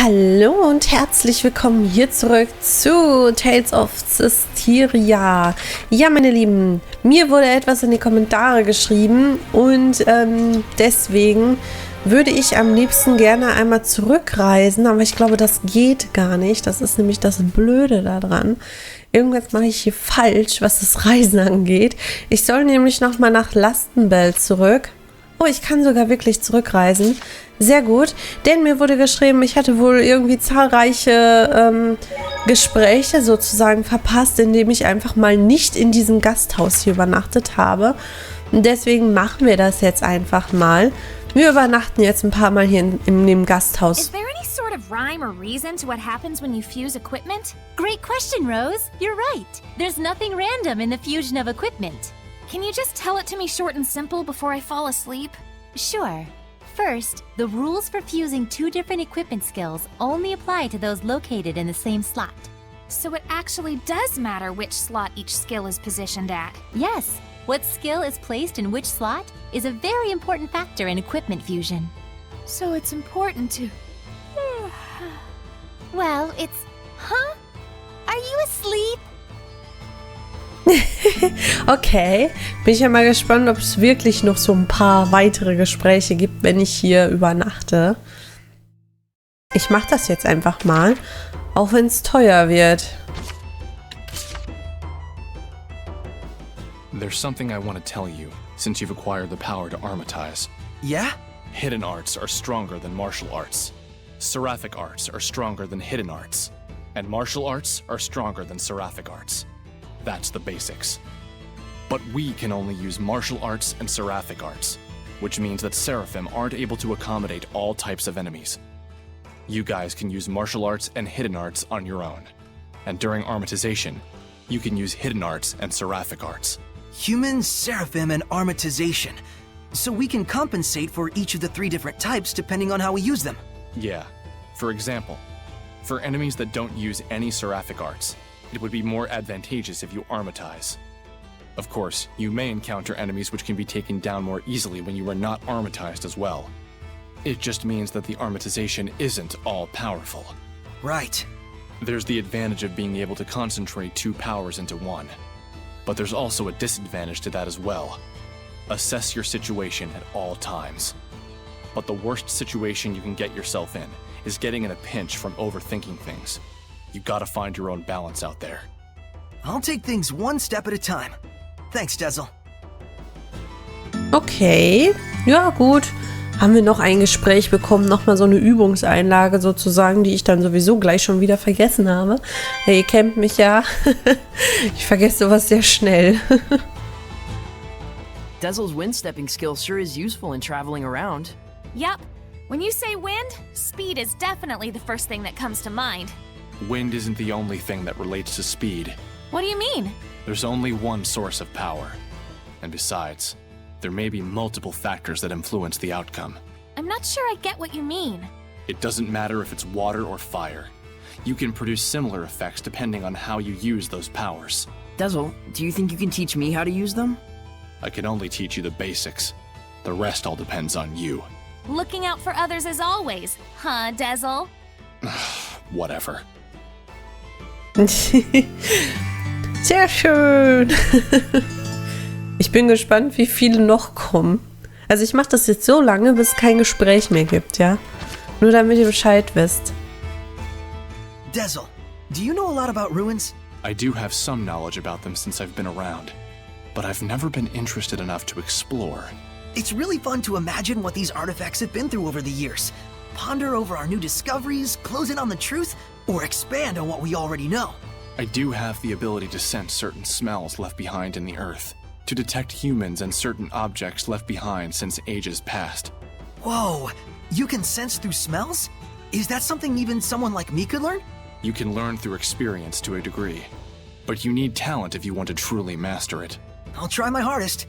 Hallo und herzlich willkommen hier zurück zu Tales of Zestiria. Ja, meine Lieben, mir wurde etwas in die Kommentare geschrieben und deswegen würde ich am liebsten gerne einmal zurückreisen, aber ich glaube, das geht gar nicht. Das ist nämlich das Blöde daran. Irgendwas mache ich hier falsch, was das Reisen angeht. Ich soll nämlich nochmal nach Lastenbell zurück. Oh, ich kann sogar wirklich zurückreisen. Sehr gut, denn mir wurde geschrieben, ich hatte wohl irgendwie zahlreiche Gespräche sozusagen verpasst, indem ich einfach mal nicht in diesem Gasthaus hier übernachtet habe. Und deswegen machen wir das jetzt einfach mal. Wir übernachten jetzt ein paar Mal hier in dem Gasthaus. Is there any sort of rhyme or reason to what happens when you fuse equipment? Great question, Rose. You're right. There's nothing random in the fusion of equipment. Can you just tell it to me short and simple before I fall asleep? Sure. First, the rules for fusing two different equipment skills only apply to those located in the same slot. So it actually does matter which slot each skill is positioned at? Yes. What skill is placed in which slot is a very important factor in equipment fusion. So it's important to... Well, it's... Huh? Are you asleep? Okay, bin ich ja mal gespannt, ob es wirklich noch so ein paar weitere Gespräche gibt, wenn ich hier übernachte. Ich mache das jetzt einfach mal, auch wenn es teuer wird. There's something I want to tell you, since you've acquired the power to armatize. Yeah? Hidden arts are stronger than martial arts. Seraphic arts are stronger than hidden arts. And martial arts are stronger than seraphic arts. That's the basics. But we can only use martial arts and seraphic arts, which means that seraphim aren't able to accommodate all types of enemies. You guys can use martial arts and hidden arts on your own. And during armatization, you can use hidden arts and seraphic arts. Human, seraphim, and armatization. So we can compensate for each of the three different types depending on how we use them. Yeah. For example, for enemies that don't use any seraphic arts, it would be more advantageous if you armatize. Of course, you may encounter enemies which can be taken down more easily when you are not armatized as well. It just means that the armatization isn't all powerful. Right. There's the advantage of being able to concentrate two powers into one. But there's also a disadvantage to that as well. Assess your situation at all times. But the worst situation you can get yourself in is getting in a pinch from overthinking things. You gotta find your own balance out there. I'll take things one step at a time. Thanks, Dezel. Okay, ja gut. Haben wir noch ein Gespräch bekommen, nochmal so eine Übungseinlage sozusagen, die ich dann sowieso gleich schon wieder vergessen habe. Ja, ihr kennt mich ja. Ich vergesse sowas sehr schnell. Dezel's wind-stepping skill sure is useful in traveling around. Yup. When you say wind, speed is definitely the first thing that comes to mind. Wind isn't the only thing that relates to speed. What do you mean? There's only one source of power. And besides, there may be multiple factors that influence the outcome. I'm not sure I get what you mean. It doesn't matter if it's water or fire. You can produce similar effects depending on how you use those powers. Dezel, do you think you can teach me how to use them? I can only teach you the basics. The rest all depends on you. Looking out for others as always, huh, Dezel? Whatever. Sehr schön. Ich bin gespannt, wie viele noch kommen. Also ich mache das jetzt so lange, bis es kein Gespräch mehr gibt, ja? Nur damit ihr Bescheid wisst. Dezel, do you know a lot about ruins? I do have some knowledge about them since I've been around, but I've never been interested enough to explore. It's really fun to imagine what these artifacts have been through over the years. Ponder over our new discoveries, close in on the truth, or expand on what we already know. I do have the ability to sense certain smells left behind in the earth, to detect humans and certain objects left behind since ages past. Whoa, you can sense through smells? Is that something even someone like me could learn? You can learn through experience to a degree, but you need talent if you want to truly master it. I'll try my hardest.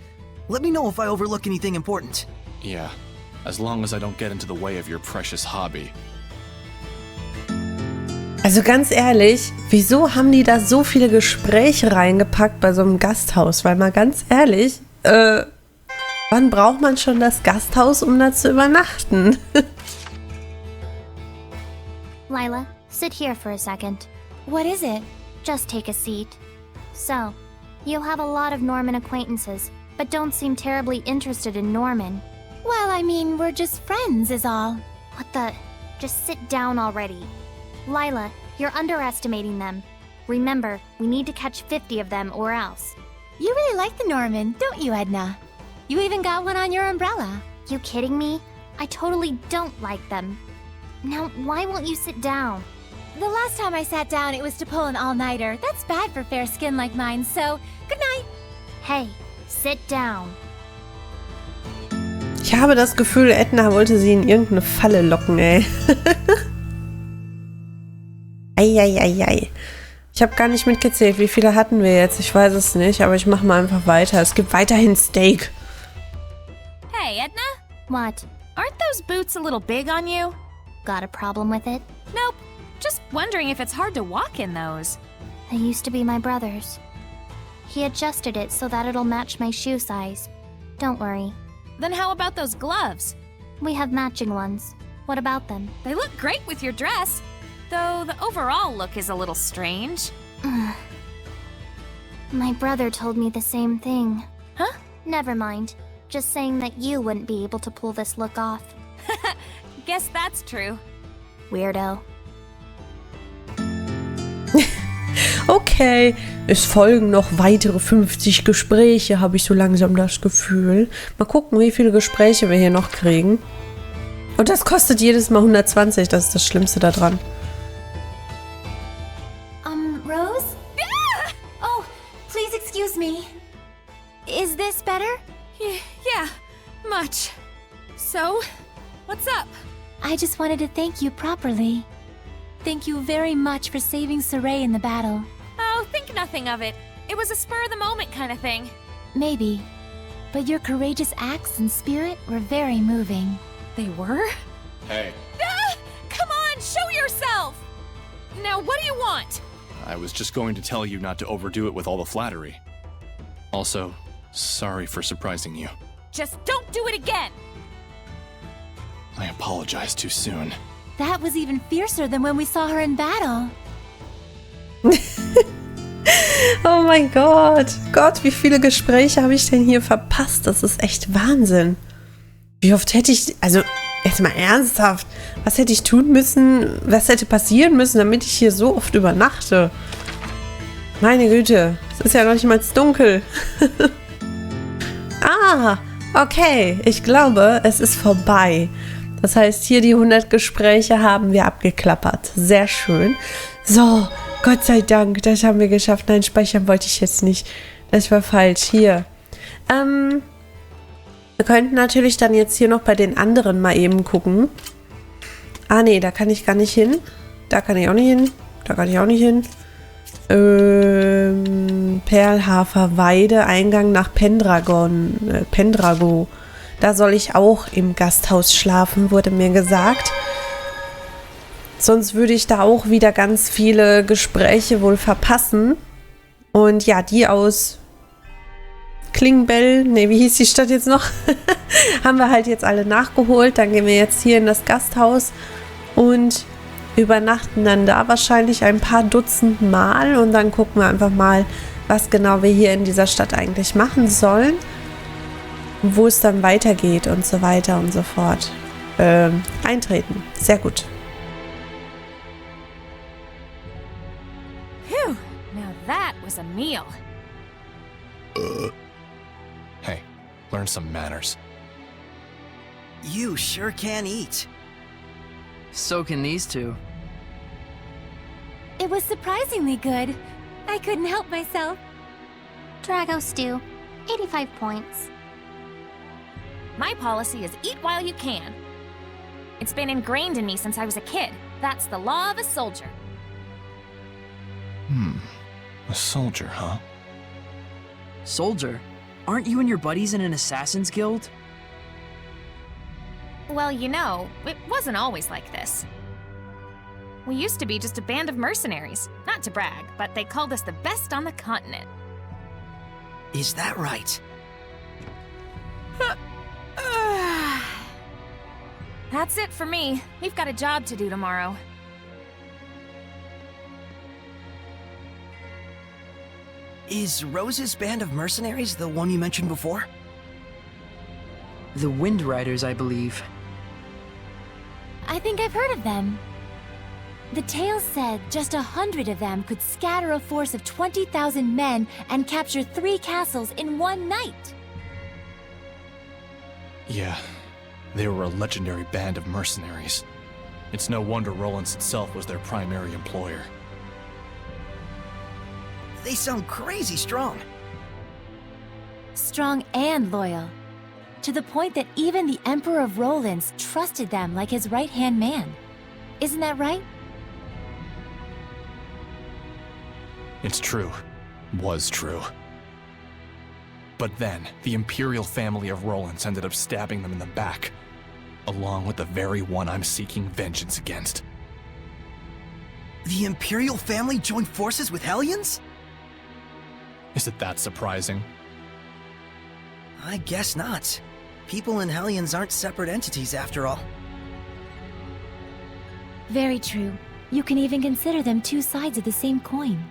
Let me know if I overlook anything important. Yeah, as long as I don't get into the way of your precious hobby. Also ganz ehrlich, wieso haben die da so viele Gespräche reingepackt bei so einem Gasthaus? Weil mal ganz ehrlich, wann braucht man schon das Gasthaus, um da zu übernachten? Lila, sit here for a second. What is it? Just take a seat. So, you have a lot of Norman acquaintances, but don't seem terribly interested in Norman. Well, I mean, we're just friends is all. What the? Just sit down already. Lila, you're underestimating them. Remember, we need to catch 50 of them or else. You really like the Norman, don't you, Edna? You even got one on your umbrella. You kidding me? I totally don't like them. Now, why won't you sit down? The last time I sat down, it was to pull an all-nighter. That's bad for fair skin like mine, so good night. Hey, sit down. Ich habe das Gefühl, Edna wollte sie in irgendeine Falle locken, ey. Eieiei. Ich habe gar nicht mitgezählt, wie viele hatten wir jetzt. Ich weiß es nicht, aber ich mache mal einfach weiter. Es gibt weiterhin Steak. Hey, Edna? What? Aren't those boots a little big on you? Got a problem with it? Nope. Just wondering if it's hard to walk in those. They used to be my brother's. He adjusted it so that it'll match my shoe size. Don't worry. Then how about those gloves? We have matching ones. What about them? They look great with your dress, though the overall look is a little strange. My brother told me the same thing. Huh? Never mind. Just saying that you wouldn't be able to pull this look off. Guess that's true. Weirdo. Okay, es folgen noch weitere 50 Gespräche, habe ich so langsam das Gefühl. Mal gucken, wie viele Gespräche wir hier noch kriegen. Und das kostet jedes Mal 120, das ist das Schlimmste daran. Rose? Ah! Oh, please excuse me. Is this better? Yeah, much. So, what's up? I just wanted to thank you properly. Thank you very much for saving Saray in the battle. Oh, think nothing of it. It was a spur-of-the-moment kind of thing. Maybe. But your courageous acts and spirit were very moving. They were? Hey, Ah! Come on, show yourself! Now, what do you want? I was just going to tell you not to overdo it with all the flattery. Also, sorry for surprising you. Just don't do it again! I apologize too soon. That was even fiercer than when we saw her in battle. Oh mein Gott. Gott, wie viele Gespräche habe ich denn hier verpasst? Das ist echt Wahnsinn. Wie oft hätte ich... Also, jetzt mal ernsthaft. Was hätte ich tun müssen? Was hätte passieren müssen, damit ich hier so oft übernachte? Meine Güte. Es ist ja noch nicht mal dunkel. Ah, okay. Ich glaube, es ist vorbei. Das heißt, hier die 100 Gespräche haben wir abgeklappert. Sehr schön. So, Gott sei Dank, das haben wir geschafft. Nein, speichern wollte ich jetzt nicht. Das war falsch. Hier. Wir könnten natürlich dann jetzt hier noch bei den anderen mal eben gucken. Ah, nee, da kann ich gar nicht hin. Da kann ich auch nicht hin. Da kann ich auch nicht hin. Perlhaferweide, Eingang nach Pendrago. Da soll ich auch im Gasthaus schlafen, wurde mir gesagt. Sonst würde ich da auch wieder ganz viele Gespräche wohl verpassen. Und ja, die aus Klingbell, wie hieß die Stadt jetzt noch? Haben wir halt jetzt alle nachgeholt. Dann gehen wir jetzt hier in das Gasthaus und übernachten dann da wahrscheinlich ein paar Dutzend Mal. Und dann gucken wir einfach mal, was genau wir hier in dieser Stadt eigentlich machen sollen. Wo es dann weitergeht und so weiter und so fort. Eintreten. Sehr gut. Phew, now that was a meal. Hey, learn some manners. You sure can eat. So can these two. It was surprisingly good. I couldn't help myself. Drago stew, 85 points. My policy is eat while you can. It's been ingrained in me since I was a kid. That's the law of a soldier. A soldier, huh? Soldier? Aren't you and your buddies in an assassin's guild? Well, you know, it wasn't always like this. We used to be just a band of mercenaries. Not to brag, but they called us the best on the continent. Is that right? That's it for me. We've got a job to do tomorrow. Is Rose's band of mercenaries the one you mentioned before? The Wind Riders, I believe. I think I've heard of them. The tale said just 100 of them could scatter a force of 20,000 men and capture 3 castles in one night. Yeah, they were a legendary band of mercenaries. It's no wonder Rollins itself was their primary employer. They sound crazy strong. Strong and loyal. To the point that even the Emperor of Rollins trusted them like his right-hand man. Isn't that right? It's true. Was true. But then, the Imperial family of Rollins ended up stabbing them in the back, along with the very one I'm seeking vengeance against. The Imperial family joined forces with Hellions? Is it that surprising? I guess not. People and Hellions aren't separate entities after all. Very true. You can even consider them 2 sides of the same coin.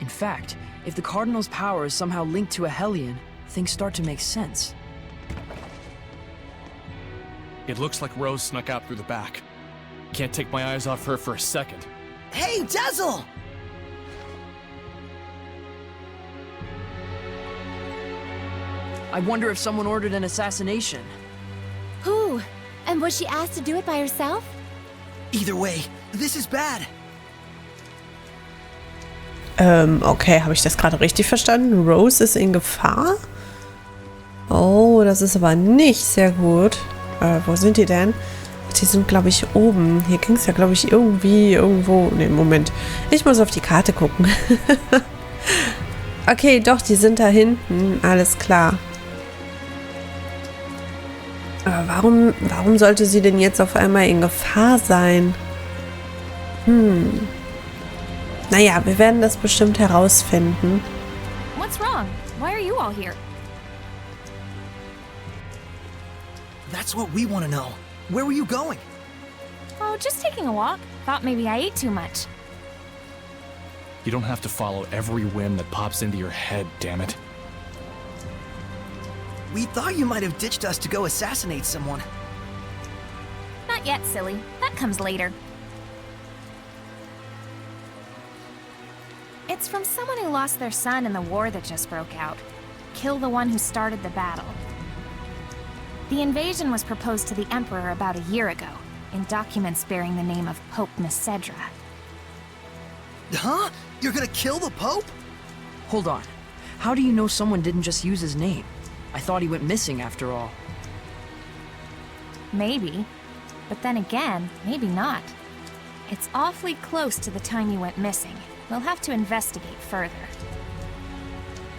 In fact, if the Cardinal's power is somehow linked to a Hellion, things start to make sense. It looks like Rose snuck out through the back. Can't take my eyes off her for a second. Hey, Dazzle! I wonder if someone ordered an assassination. Who? And was she asked to do it by herself? Either way, this is bad. Okay, habe ich das gerade richtig verstanden? Rose ist in Gefahr? Oh, das ist aber nicht sehr gut. Wo sind die denn? Die sind, glaube ich, oben. Hier ging es ja, glaube ich, irgendwo... Ne, Moment. Ich muss auf die Karte gucken. Okay, doch, die sind da hinten. Alles klar. Aber warum sollte sie denn jetzt auf einmal in Gefahr sein? Naja, wir werden das bestimmt herausfinden. What's wrong? Why are you all here? That's what we want to know. Where were you going? Oh, just taking a walk. Thought maybe I ate too much. You don't have to follow every whim that pops into your head, damn it. We thought you might have ditched us to go assassinate someone. Not yet, silly. That comes later. It's from someone who lost their son in the war that just broke out. Kill the one who started the battle. The invasion was proposed to the Emperor about a year ago, in documents bearing the name of Pope Messedra. Huh? You're gonna kill the Pope? Hold on. How do you know someone didn't just use his name? I thought he went missing after all. Maybe. But then again, maybe not. It's awfully close to the time he went missing. We'll have to investigate further.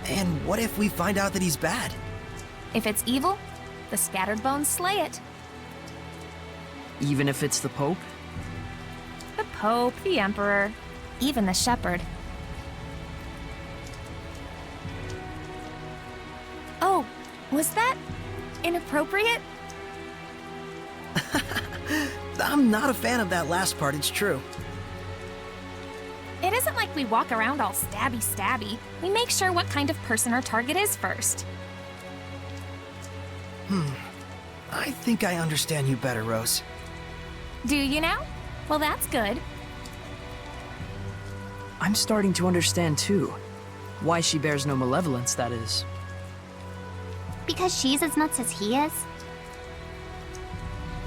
And what if we find out that he's bad? If it's evil, the scattered bones slay it. Even if it's the Pope? The Pope, the Emperor, even the Shepherd. Oh, was that inappropriate? I'm not a fan of that last part, it's true. It isn't like we walk around all stabby. We make sure what kind of person our target is first. I think I understand you better, Rose. Do you now? Well, that's good. I'm starting to understand too. Why she bears no malevolence, that is. Because she's as nuts as he is?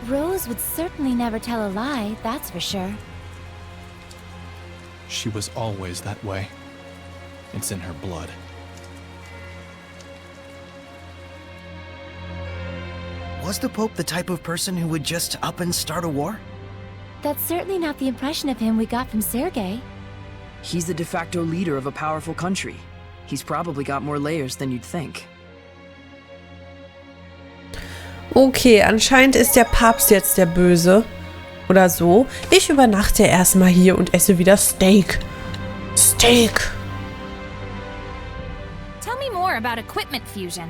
Rose would certainly never tell a lie, that's for sure. She was always that way. It's in her blood. Was the Pope the type of person who would just up and start a war? That's certainly not the impression of him we got from Sergei. He's the de facto leader of a powerful country. He's probably got more layers than you'd think. Okay, anscheinend ist der Papst jetzt der Böse. Oder so. Ich übernachte erstmal hier und esse wieder Steak. Steak! Tell me more about equipment fusion.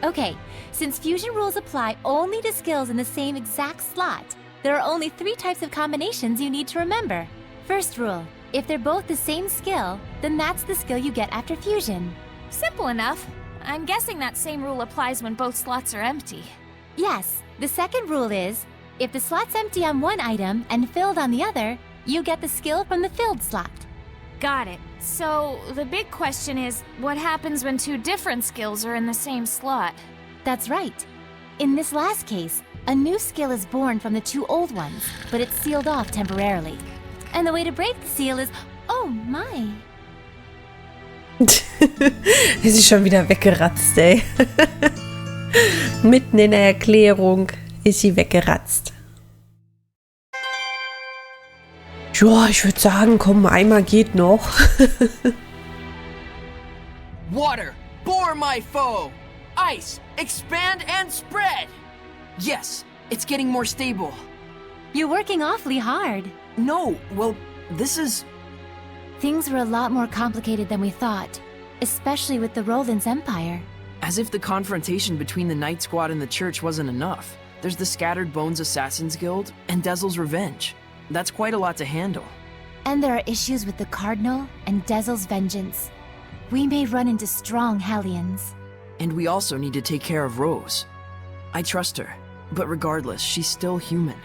Okay, since fusion rules apply only to skills in the same exact slot, there are only 3 types of combinations you need to remember. First rule, If they're both the same skill, then that's the skill you get after fusion. Simple enough. I'm guessing that same rule applies when both slots are empty. Yes, the second rule is, if the slot's empty on one item and filled on the other, you get the skill from the filled slot. Got it. So, the big question is, what happens when two different skills are in the same slot? That's right. In this last case, a new skill is born from the two old ones, but it's sealed off temporarily. And the way to break the seal is, oh my. Ist sie schon wieder weggeratzt, ey. Mitten in der Erklärung ist sie weggeratzt. Ja, ich würde sagen, komm, einmal geht noch. Water, bore my foe! Ice, expand and spread! Yes, it's getting more stable. You're working awfully hard. No, well, this is... Things were a lot more complicated than we thought, especially with the Roland's Empire. As if the confrontation between the Night Squad and the Church wasn't enough. There's the Scattered Bones Assassins Guild, and Dezel's Revenge. That's quite a lot to handle. And there are issues with the Cardinal and Dezel's Vengeance. We may run into strong Hellions. And we also need to take care of Rose. I trust her, but regardless, she's still human.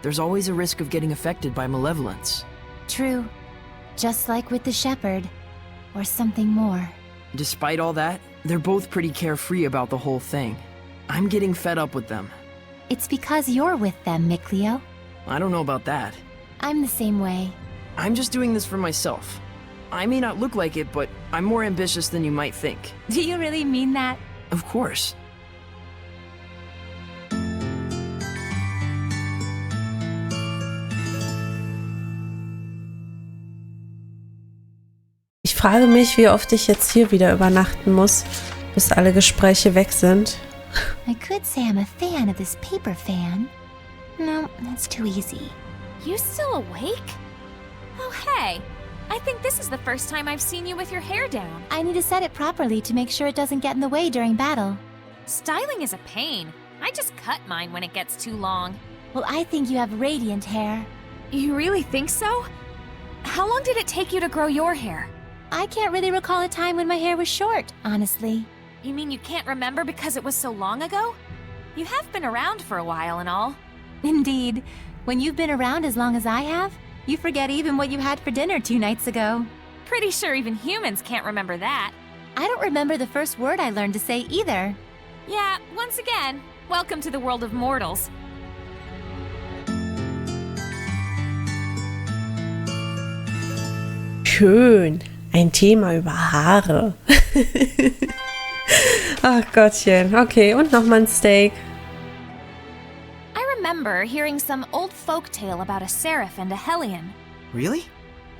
There's always a risk of getting affected by malevolence. True. Just like with the Shepherd. Or something more. Despite all that, they're both pretty carefree about the whole thing. I'm getting fed up with them. It's because you're with them, Mikleo. I don't know about that. I'm the same way. I'm just doing this for myself. I may not look like it, but I'm more ambitious than you might think. Do you really mean that? Of course. Ich frage mich, wie oft ich jetzt hier wieder übernachten muss, bis alle Gespräche weg sind. I could say I'm a fan of this paper fan. No, that's too easy. You still awake? Oh, hey. I think this is the first time I've seen you with your hair down. I need to set it properly to make sure it doesn't get in the way during battle. Styling is a pain. I just cut mine when it gets too long. Well, I think you have radiant hair. You really think so? How long did it take you to grow your hair? I can't really recall a time when my hair was short, honestly. You mean you can't remember because it was so long ago? You have been around for a while and all. Indeed. When you've been around as long as I have, you forget even what you had for dinner 2 nights ago. Pretty sure even humans can't remember that. I don't remember the first word I learned to say either. Yeah, once again, welcome to the world of mortals. Schön. Ein Thema über Haare. Ach Gottchen. Okay, und nochmal ein Steak. I remember hearing some old folk tale about a seraph and a hellion. Really?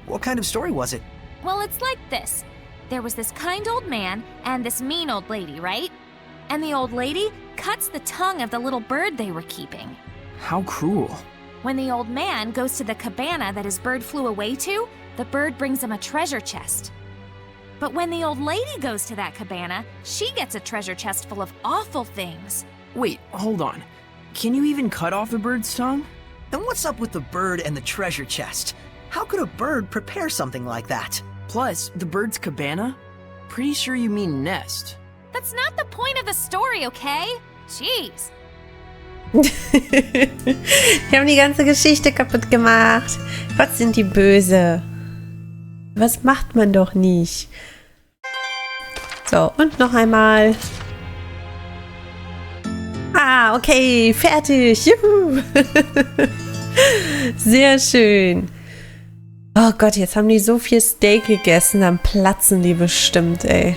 What kind of story was it? Well, it's like this. There was this kind old man and this mean old lady, right? And the old lady cuts the tongue of the little bird they were keeping. How cruel. When the old man goes to the cabana that his bird flew away to, the bird brings him a treasure chest. But when the old lady goes to that cabana, she gets a treasure chest full of awful things. Wait, hold on. Can you even cut off a bird's tongue? Then what's up with the bird and the treasure chest? How could a bird prepare something like that? Plus, the bird's cabana? Pretty sure you mean nest. That's not the point of the story, okay? Jeez. Die haben die ganze Geschichte kaputt gemacht. Was sind die böse? Was macht man doch nicht? So, und noch einmal. Ah, okay, fertig. Juhu. Sehr schön. Oh Gott, jetzt haben die so viel Steak gegessen, dann platzen die bestimmt, ey.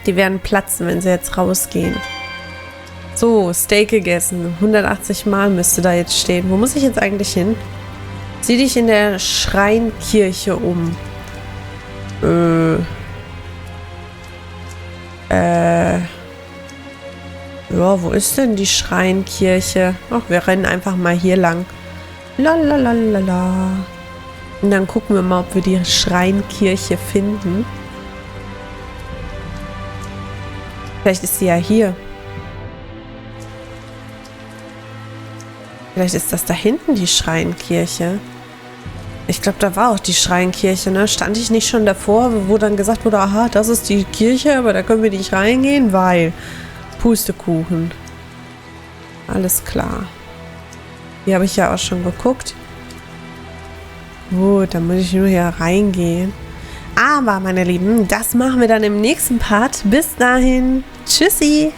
Die werden platzen, wenn sie jetzt rausgehen. So, Steak gegessen. 180 Mal müsste da jetzt stehen. Wo muss ich jetzt eigentlich hin? Sieh dich in der Schreinkirche um. Ja, wo ist denn die Schreinkirche? Ach, wir rennen einfach mal hier lang. Lalalala. Und dann gucken wir mal, ob wir die Schreinkirche finden. Vielleicht ist sie ja hier. Vielleicht ist das da hinten die Schreinkirche. Ich glaube, da war auch die Schreinkirche, ne? Stand ich nicht schon davor, wo dann gesagt wurde, aha, das ist die Kirche, aber da können wir nicht reingehen, weil Pustekuchen. Alles klar. Hier habe ich ja auch schon geguckt. Gut, dann muss ich nur hier reingehen. Aber, meine Lieben, das machen wir dann im nächsten Part. Bis dahin. Tschüssi.